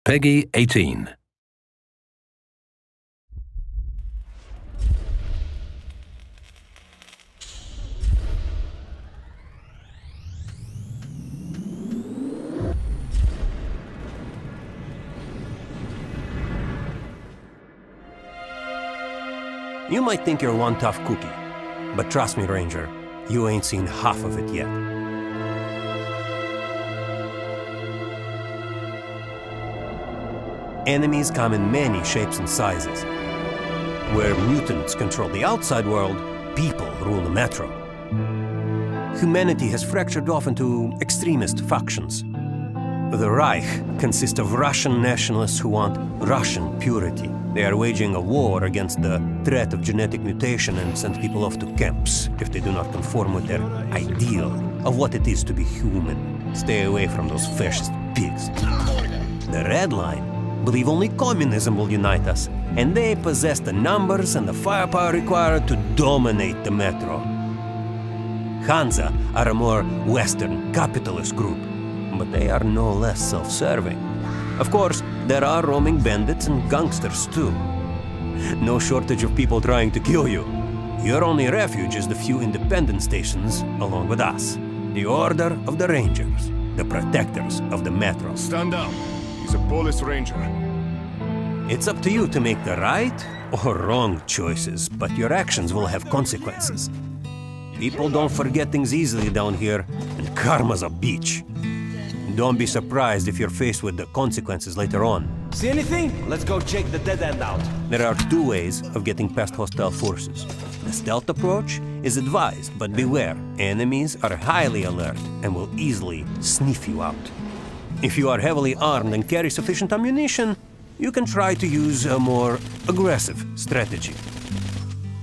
Peggy 18. You might think you're one tough cookie, but trust me, Ranger, you ain't seen half of it yet. Enemies come in many shapes and sizes. Where mutants control the outside world, people rule the metro. Humanity has fractured off into extremist factions. The Reich consists of Russian nationalists who want Russian purity. They are waging a war against the threat of genetic mutation and send people off to camps if they do not conform with their ideal of what it is to be human. Stay away from those fascist pigs. The Red Line believe only communism will unite us, and they possess the numbers and the firepower required to dominate the metro. Hansa are a more Western capitalist group, but they are no less self-serving. Of course, there are roaming bandits and gangsters too. No shortage of people trying to kill you. Your only refuge is the few independent stations along with us. The Order of the Rangers, the protectors of the metro. Stand down. He's a police ranger. It's up to you to make the right or wrong choices, but your actions will have consequences. People don't forget things easily down here, and karma's a bitch. Don't be surprised if you're faced with the consequences later on. See anything? Let's go check the dead end out. There are two ways of getting past hostile forces. The stealth approach is advised, but beware, enemies are highly alert and will easily sniff you out. If you are heavily armed and carry sufficient ammunition, you can try to use a more aggressive strategy.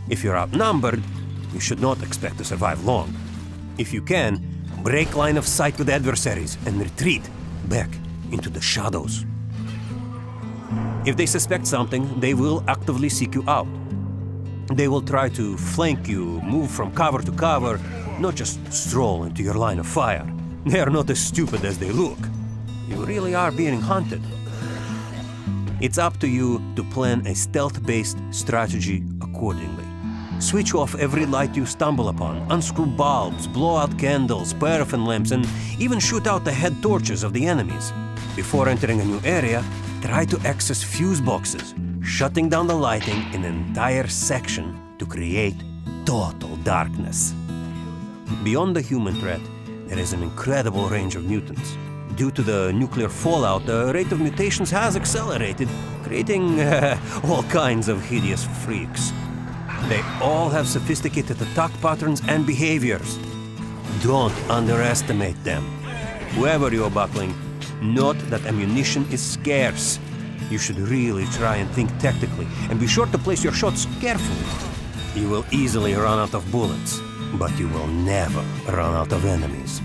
If you're outnumbered, you should not expect to survive long. If you can, break line of sight with adversaries and retreat back into the shadows. If they suspect something, they will actively seek you out. They will try to flank you, move from cover to cover, not just stroll into your line of fire. They are not as stupid as they look. You really are being hunted. It's up to you to plan a stealth-based strategy accordingly. Switch off every light you stumble upon, unscrew bulbs, blow out candles, paraffin lamps, and even shoot out the head torches of the enemies. Before entering a new area, try to access fuse boxes, shutting down the lighting in an entire section to create total darkness. Beyond the human threat, there is an incredible range of mutants. Due to the nuclear fallout, the rate of mutations has accelerated, creating all kinds of hideous freaks. They all have sophisticated attack patterns and behaviors. Don't underestimate them. Whoever you are battling, note that ammunition is scarce. You should really try and think tactically, and be sure to place your shots carefully. You will easily run out of bullets, but you will never run out of enemies.